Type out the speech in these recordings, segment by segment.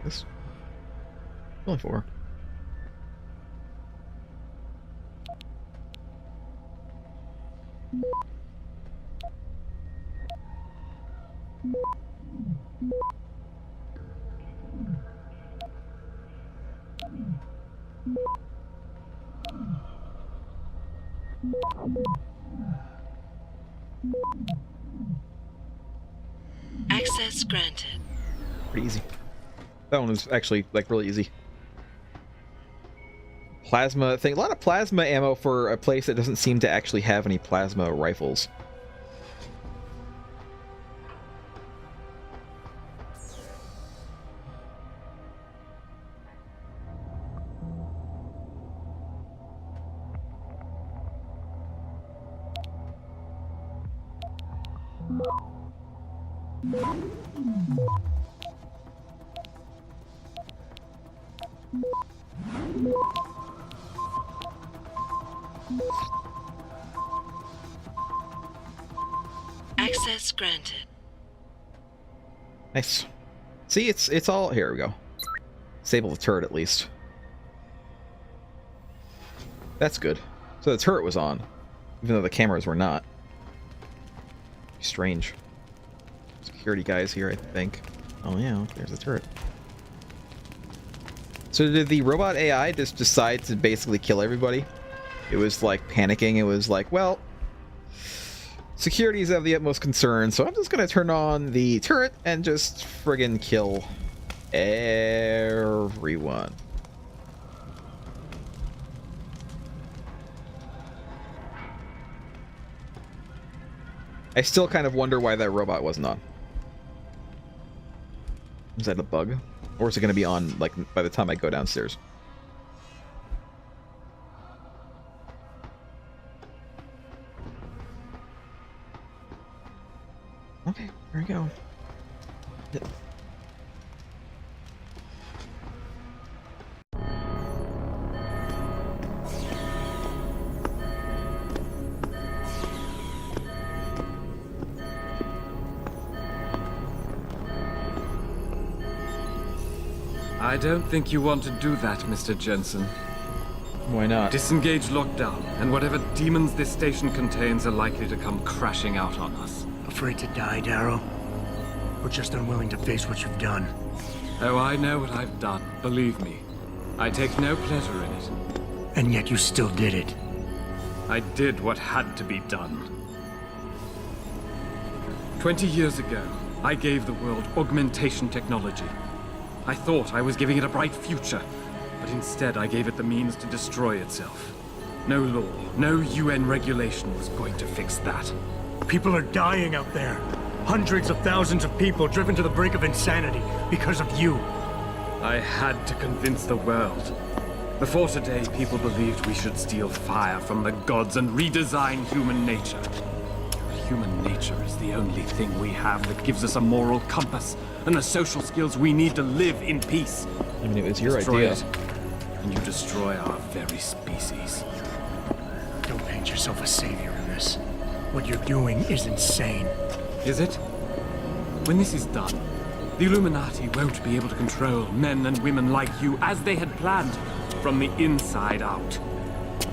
this. Only 4. Access granted. Pretty easy. That one was actually like really easy. Plasma thing. A lot of plasma ammo for a place that doesn't seem to actually have any plasma rifles. Access granted. Nice. See, it's all... Here we go. Disable the turret at least. That's good. So the turret was on, even though the cameras were not. Strange. Security guys here, I think. Oh yeah, there's the turret. So did the robot AI just decide to basically kill everybody? It was like panicking. It was like, well, security is of the utmost concern, so I'm just gonna turn on the turret and just friggin' kill everyone. I still kind of wonder why that robot wasn't on. Is that a bug? Or is it going to be on, like, by the time I go downstairs? Okay, there we go. I don't think you want to do that, Mr. Jensen. Why not? Disengage lockdown, and whatever demons this station contains are likely to come crashing out on us. Afraid to die, Darrow? Or just unwilling to face what you've done? Oh, I know what I've done, believe me. I take no pleasure in it. And yet you still did it. I did what had to be done. 20 years ago, I gave the world augmentation technology. I thought I was giving it a bright future, but instead I gave it the means to destroy itself. No law, no UN regulation was going to fix that. People are dying out there. Hundreds of thousands of people driven to the brink of insanity because of you. I had to convince the world. Before today, people believed we should steal fire from the gods and redesign human nature. But human nature is the only thing we have that gives us a moral compass and the social skills we need to live in peace. I mean, it was your Destroy idea. it, and you destroy our very species. Don't paint yourself a savior in this. What you're doing is insane. Is it? When this is done, the Illuminati won't be able to control men and women like you as they had planned, from the inside out.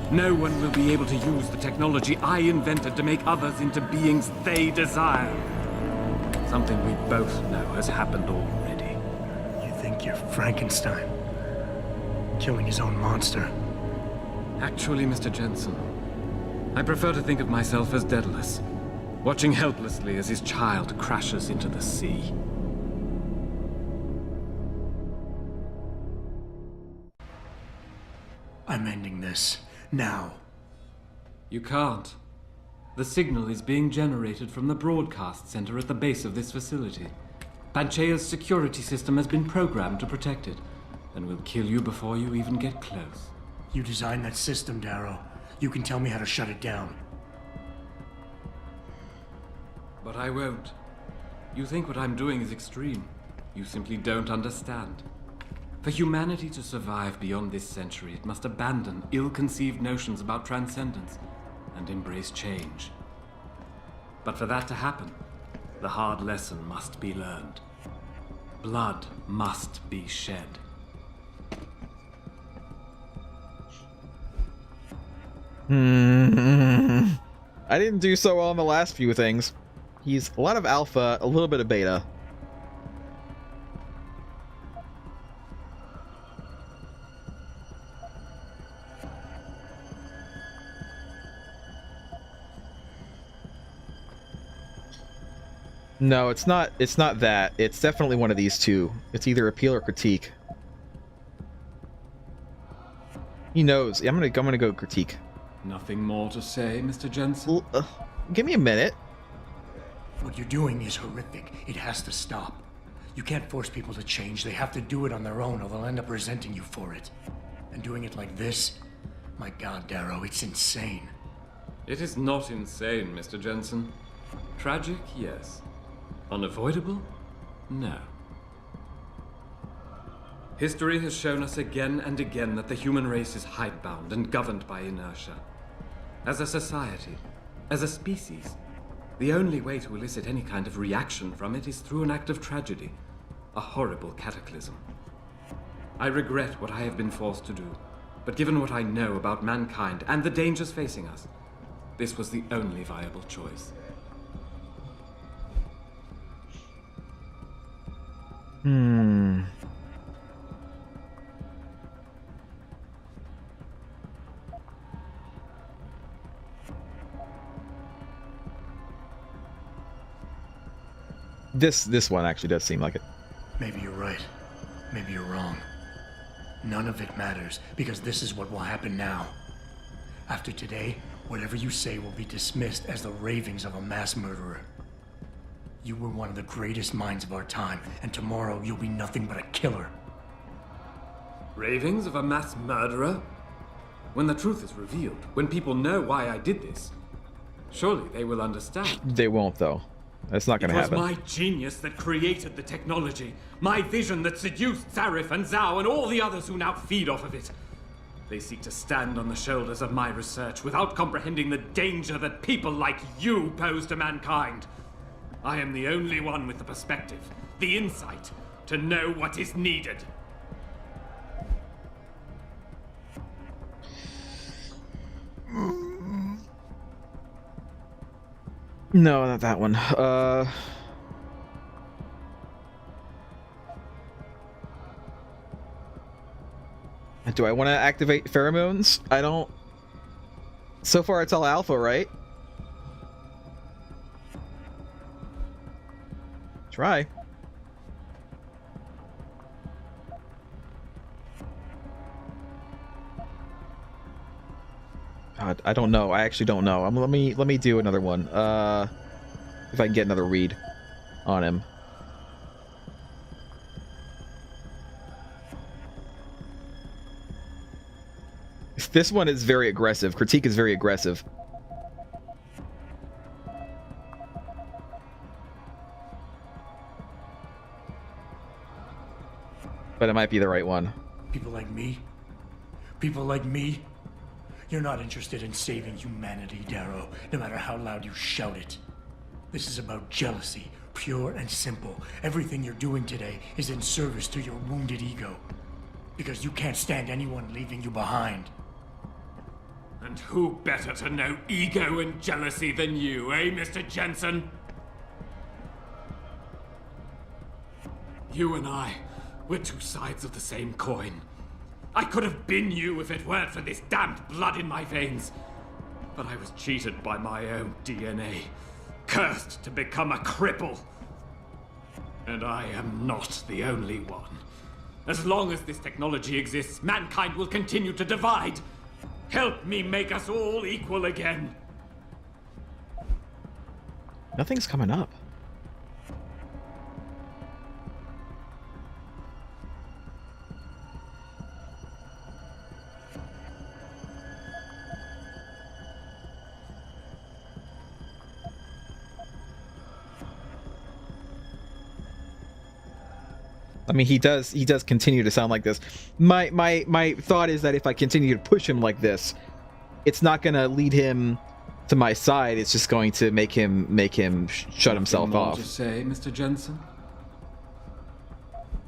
No one will be able to use the technology I invented to make others into beings they desire. Something we both know has happened already. You think you're Frankenstein? Killing his own monster? Actually, Mr. Jensen, I prefer to think of myself as Daedalus, watching helplessly as his child crashes into the sea. I'm ending this. Now. You can't. The signal is being generated from the broadcast center at the base of this facility. Panchea's security system has been programmed to protect it, and will kill you before you even get close. You designed that system, Darrow. You can tell me how to shut it down. But I won't. You think what I'm doing is extreme. You simply don't understand. For humanity to survive beyond this century, it must abandon ill-conceived notions about transcendence and embrace change. But for that to happen, the hard lesson must be learned. Blood must be shed. I didn't do so well on the last few things. He's a lot of alpha, a little bit of beta. No, it's not that. It's definitely one of these two. It's either appeal or critique. He knows. I'm gonna go critique. Nothing more to say, Mr. Jensen? Give me a minute. What you're doing is horrific. It has to stop. You can't force people to change. They have to do it on their own, or they'll end up resenting you for it. And doing it like this? My God, Darrow, it's insane. It is not insane, Mr. Jensen. Tragic, yes. Unavoidable? No. History has shown us again and again that the human race is hidebound and governed by inertia. As a society, as a species, the only way to elicit any kind of reaction from it is through an act of tragedy, a horrible cataclysm. I regret what I have been forced to do, but given what I know about mankind and the dangers facing us, this was the only viable choice. This one actually does seem like it. Maybe you're right. Maybe you're wrong. None of it matters, because this is what will happen now. After today, whatever you say will be dismissed as the ravings of a mass murderer. You were one of the greatest minds of our time, and tomorrow you'll be nothing but a killer. Ravings of a mass murderer? When the truth is revealed, when people know why I did this, surely they will understand. They won't, though. That's not going to happen. It was my genius that created the technology. My vision that seduced Zarif and Zhao and all the others who now feed off of it. They seek to stand on the shoulders of my research without comprehending the danger that people like you pose to mankind. I am the only one with the perspective, the insight, to know what is needed. No, not that one. Do I want to activate pheromones? I don't. So far, it's all alpha, right? Try. God, I don't know. I actually don't know. Let me do another one. If I can get another read on him. This one is very aggressive. Critique is very aggressive. But it might be the right one. People like me? People like me? You're not interested in saving humanity, Darrow, no matter how loud you shout it. This is about jealousy, pure and simple. Everything you're doing today is in service to your wounded ego. Because you can't stand anyone leaving you behind. And who better to know ego and jealousy than you, eh, Mr. Jensen? You and I, we're two sides of the same coin. I could have been you if it weren't for this damned blood in my veins. But I was cheated by my own DNA, cursed to become a cripple. And I am not the only one. As long as this technology exists, mankind will continue to divide. Help me make us all equal again. Nothing's coming up. I mean, he does continue to sound like this. My thought is that if I continue to push him like this, it's not going to lead him to my side. It's just going to make him shut himself off. Nothing more to say, Mr. Jensen?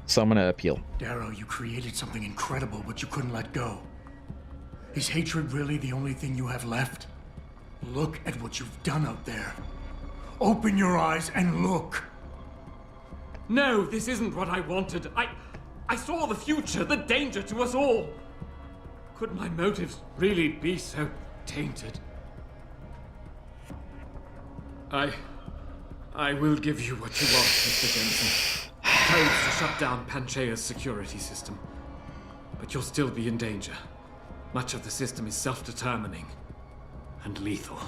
So I'm gonna appeal. Darrow, you created something incredible, but you couldn't let go. Is hatred really the only thing you have left? Look at what you've done out there. Open your eyes and look. No, this isn't what I wanted. I saw the future, the danger to us all. Could my motives really be so tainted? I will give you what you want, Mr. Jensen. Codes to shut down Panchaea's security system. But you'll still be in danger. Much of the system is self-determining and lethal.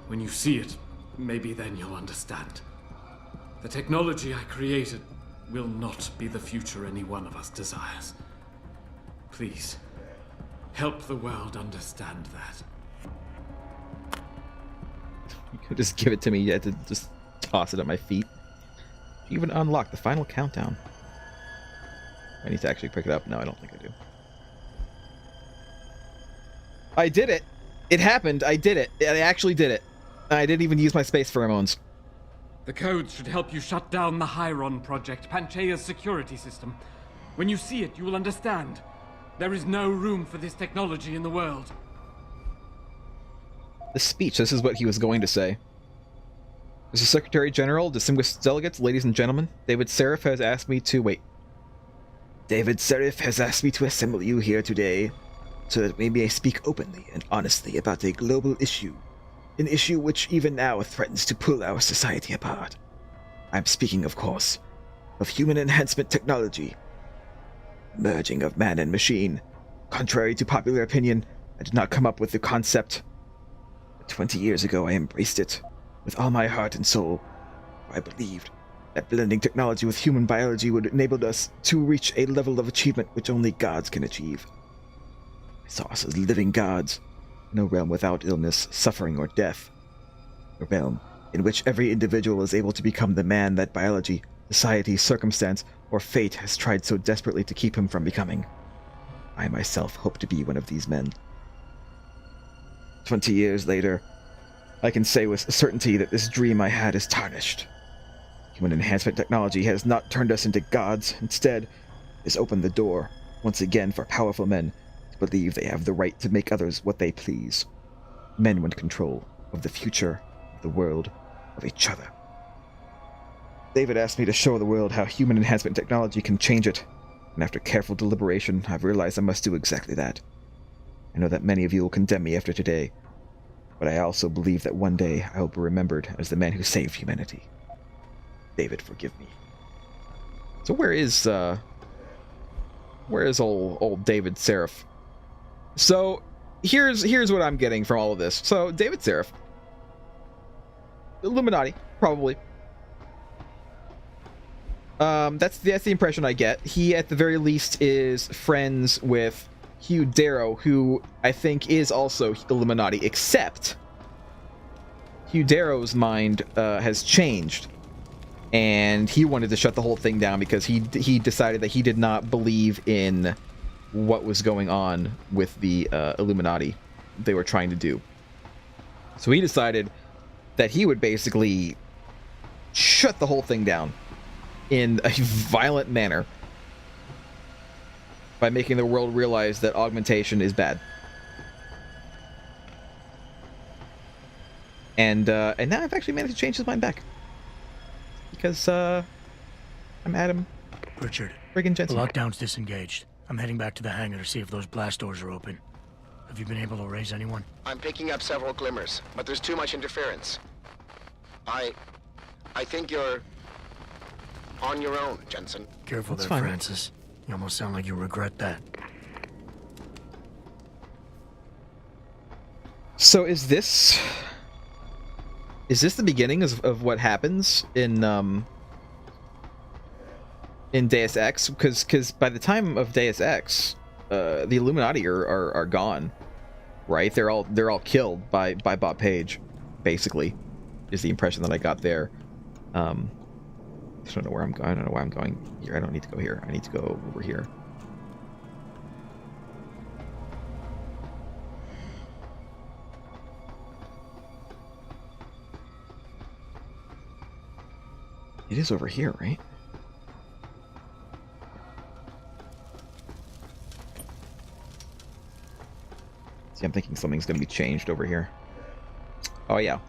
When you see it, maybe then you'll understand. The technology I created will not be the future any one of us desires. Please, help the world understand that. You could just give it to me. You had to just toss it at my feet. You even unlock the final countdown. I need to actually pick it up. No, I don't think I do. I did it. It happened. I did it. I actually did it. I didn't even use my space pheromones. The codes should help you shut down the Hyron project, Panchaea's security system. When you see it, you will understand. There is no room for this technology in the world. The speech, this is what he was going to say. Mr. Secretary General, distinguished delegates, ladies and gentlemen, David Seraph has asked me to David Seraph has asked me to assemble you here today so that we may speak openly and honestly about a global issue. An issue which even now threatens to pull our society apart. I'm speaking, of course, of human enhancement technology. Merging of man and machine. Contrary to popular opinion, I did not come up with the concept. But 20 years ago I embraced it, with all my heart and soul. I believed that blending technology with human biology would enable us to reach a level of achievement which only gods can achieve. I saw us as living gods. No realm without illness, suffering, or death. A realm in which every individual is able to become the man that biology, society, circumstance, or fate has tried so desperately to keep him from becoming. I myself hope to be one of these men. 20 years later, I can say with certainty that this dream I had is tarnished. Human enhancement technology has not turned us into gods. Instead, it has opened the door, once again, for powerful men believe they have the right to make others what they please. Men want control of the future, of the world, of each other. David asked me to show the world how human enhancement technology can change it, and after careful deliberation, I've realized I must do exactly that. I know that many of you will condemn me after today, but I also believe that one day I will be remembered as the man who saved humanity. David, forgive me. So where is old David Seraph? So, here's what I'm getting from all of this. So, David Seraph. Illuminati, probably. That's the impression I get. He, at the very least, is friends with Hugh Darrow, who I think is also Illuminati, except Hugh Darrow's mind has changed. And he wanted to shut the whole thing down because he decided that he did not believe in what was going on with the Illuminati they were trying to do. So he decided that he would basically shut the whole thing down in a violent manner by making the world realize that augmentation is bad. And now I've actually managed to change his mind back. Because I'm Adam. Richard, Friggin' the Jensen. lockdown's disengaged. I'm heading back to the hangar to see if those blast doors are open. Have you been able to raise anyone? I'm picking up several glimmers, but there's too much interference. I think you're on your own, Jensen. Careful That's there, fine. Francis. You almost sound like you regret that. So is this the beginning of what happens in Deus Ex? Because by the time of Deus Ex, the Illuminati are gone, right? They're all killed by Bob Page, basically, is the impression that I got there. I don't know where I'm going. I don't know why I'm going here. I don't need to go here. I need to go over here. It is over here, right? I'm thinking something's gonna be changed over here. Oh yeah.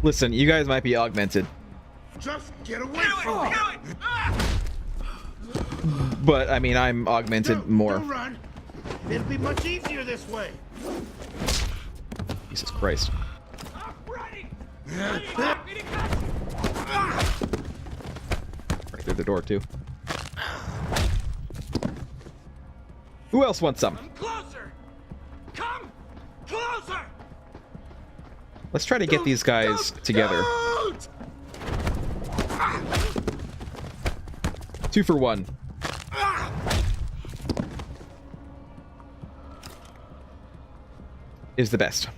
Listen, you guys might be augmented. Just get away from me! But, I mean, I'm augmented more. Don't run. It'll be much easier this way. Jesus Christ. Right through the door, too. Who else wants some? Closer! Come closer! Let's try to get these guys together. 2 for 1. Is the best.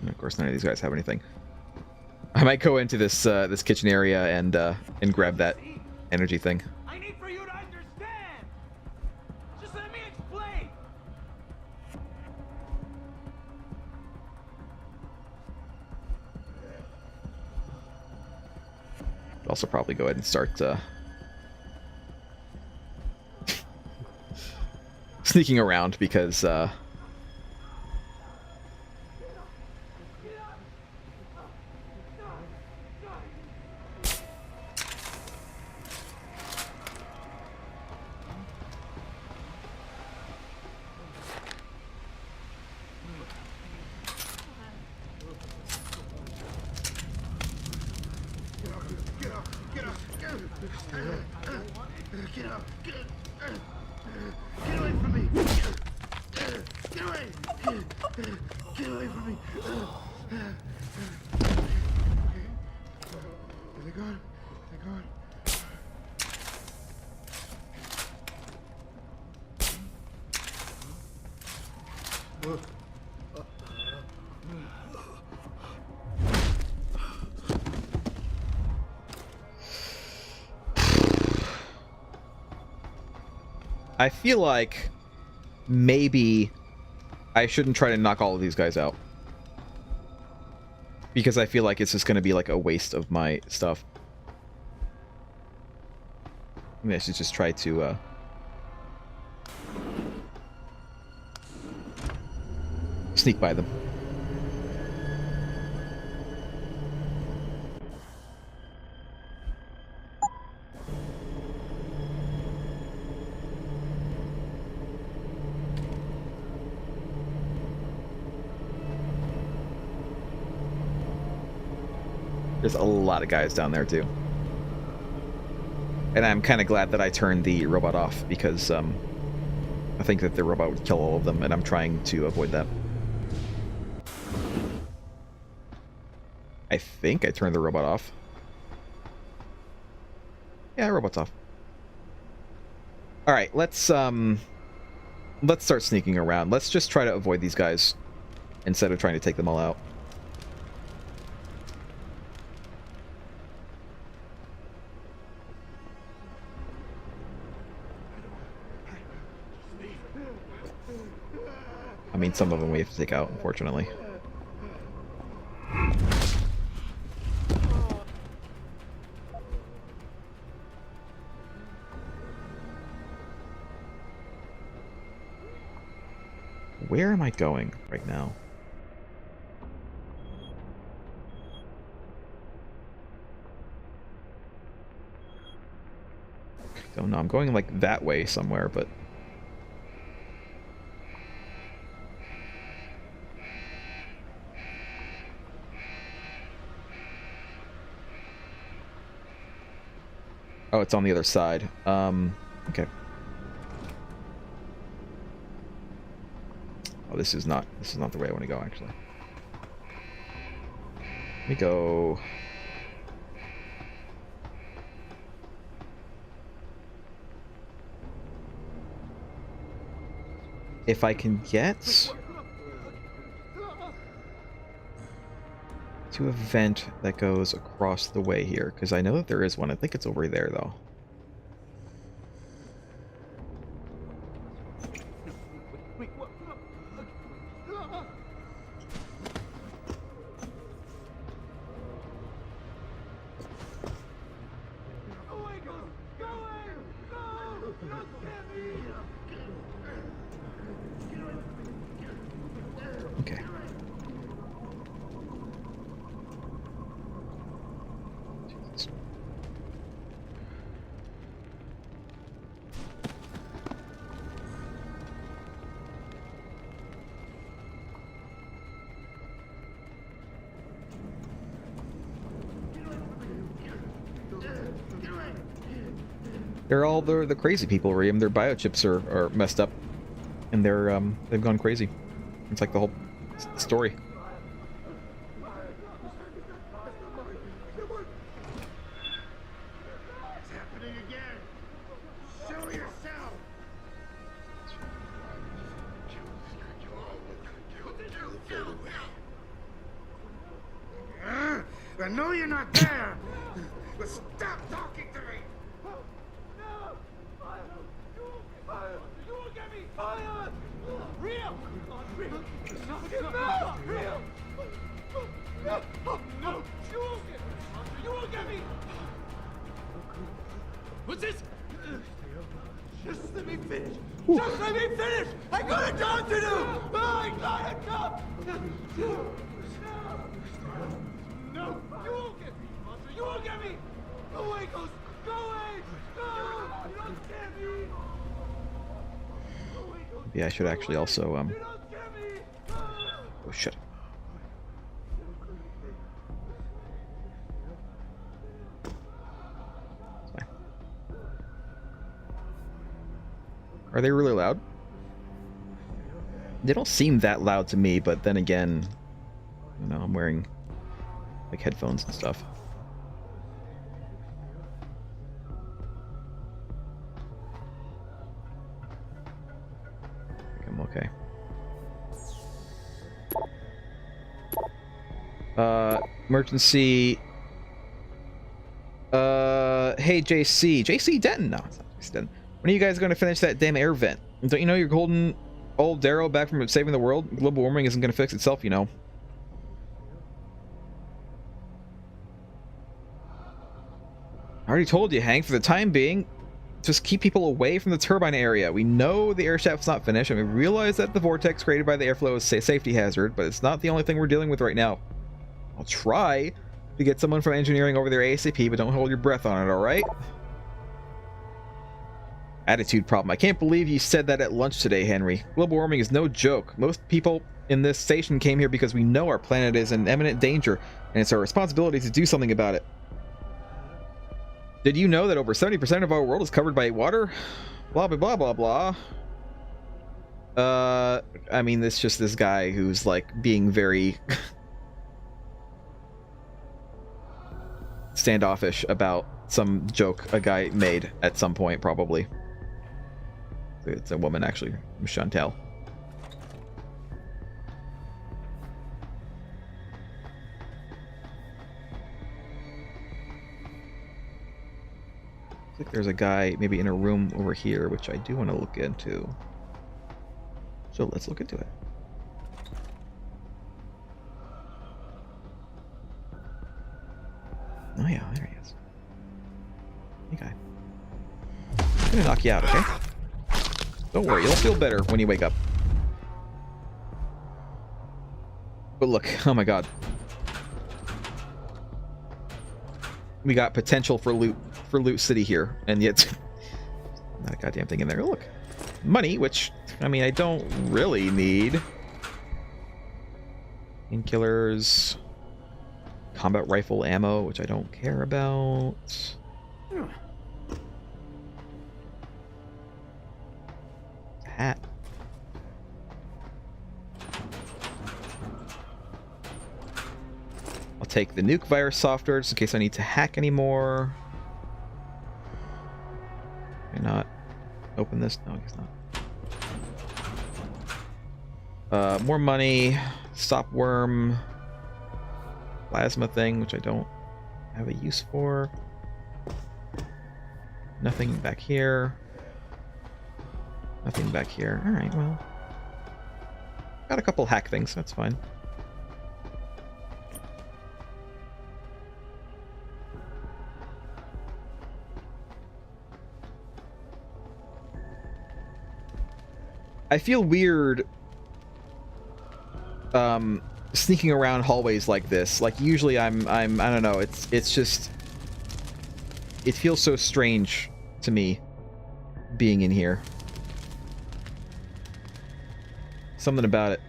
And of course, none of these guys have anything. I might go into this this kitchen area and grab that energy thing. I need for you to understand. Just let me explain. I'll also probably go ahead and start sneaking around because Get away from me! Get away! Get away from me! Are they gone? They're gone. I feel like maybe I shouldn't try to knock all of these guys out. Because I feel like it's just going to be like a waste of my stuff. Maybe I should just try to sneak by them. There's a lot of guys down there, too. And I'm kind of glad that I turned the robot off, because I think that the robot would kill all of them, and I'm trying to avoid that. I think I turned the robot off. Yeah, robot's off. Alright, let's start sneaking around. Let's just try to avoid these guys instead of trying to take them all out. I mean, some of them we have to take out, unfortunately. Where am I going right now? Don't know. I'm going like that way somewhere, but oh, it's on the other side. Okay. Oh, this is not the way I want to go, actually. Let me go. If I can get to a vent that goes across the way here, because I know that there is one. I think it's over there, though. Okay. Jesus. They're all the crazy people, Riam. Their biochips are messed up, and they've gone crazy. It's like the whole story. It's happening again. Show yourself. I know you're not there. But stop talking to me. You will get me! Fire! Real! Real! No! Real! No! No! You will get me! What's this? Just let me finish! Just let me finish! I got a job to do! I got a job! No! You won't get me, monster! You won't get me! Go away, Ghost! Go away! No! You don't scare me! Yeah, I should actually also oh shit. Sorry. Are they really loud? They don't seem that loud to me, but then again, you know, I'm wearing like headphones and stuff. I'm okay. Emergency. Hey JC Denton. No, it's not JC Denton. When are you guys going to finish that damn air vent? Don't you know you're holding old Darrow back from saving the world? Global warming isn't going to fix itself, you know. I already told you, Hank. For the time being, just keep people away from the turbine area. We know the air shaft's not finished, and we realize that the vortex created by the airflow is a safety hazard, but it's not the only thing we're dealing with right now. I'll try to get someone from engineering over there ASAP, but don't hold your breath on it, alright? Attitude problem. I can't believe you said that at lunch today, Henry. Global warming is no joke. Most people in this station came here because we know our planet is in imminent danger, and it's our responsibility to do something about it. Did you know that over 70% of our world is covered by water? Blah, blah, blah, blah, blah. I mean, it's just this guy who's, like, being very standoffish about some joke a guy made at some point, probably. It's a woman, actually, Chantel. Looks like there's a guy maybe in a room over here, which I do want to look into. So let's look into it. Oh yeah, there he is. Hey guy. I'm gonna knock you out, okay? Don't worry, you'll feel better when you wake up. But look, oh my god. We got potential for loot city here, and yet not a goddamn thing in there. Look, money, which I mean I don't really need. Painkillers, combat rifle ammo, which I don't care about. Hat. I'll take the nuke virus software just in case I need to hack anymore. Can I not open this? No, I guess not. More money. Stop worm. plasma thing, which I don't have a use for. Nothing back here. Nothing back here. Alright, well. Got a couple hack things, that's fine. I feel weird sneaking around hallways like this. Like usually I don't know, it's just it feels so strange to me being in here. Something about it.